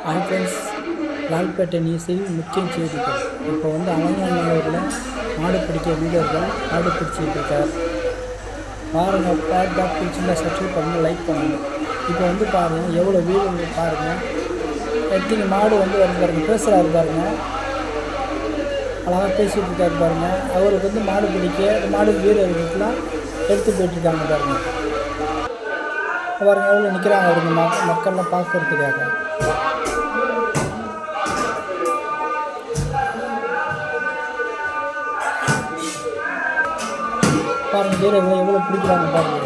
Hi friends, Lalpet நியூஸில் முக்கிய செய்திகள். இப்போ அலங்காநல்லூரில் மாடு பிடிக்க வீரர்கள் மாடு பிடிச்சிட்டு இருக்கார். பாருங்கள், பார்த்து பிடிச்சிருந்தா சப்ஸ்கிரைப் பண்ணுங்கள், லைக் பண்ணுங்கள். இப்போ பாருங்கள் எவ்வளோ வீரர்கள் பாருங்கள். எத்தனை மாடு பாருங்கள், பேசுகிறாரு பாருங்கள், அழகாக பேசிகிட்டு இருக்காரு பாருங்கள். அவருக்கு மாடு பிடிக்க மாடு வீரர்களுக்கெல்லாம் எடுத்து போயிட்டுருக்காங்க பாருங்கள். பாருங்கள் எவ்வளோ நிற்கிறாங்க அவருங்க மக்கள்லாம் பார்க்கறதுக்காக. பாருங்கள் வீரர்கள் எவ்வளோ பிடிக்கிறாங்க பாருங்கள்.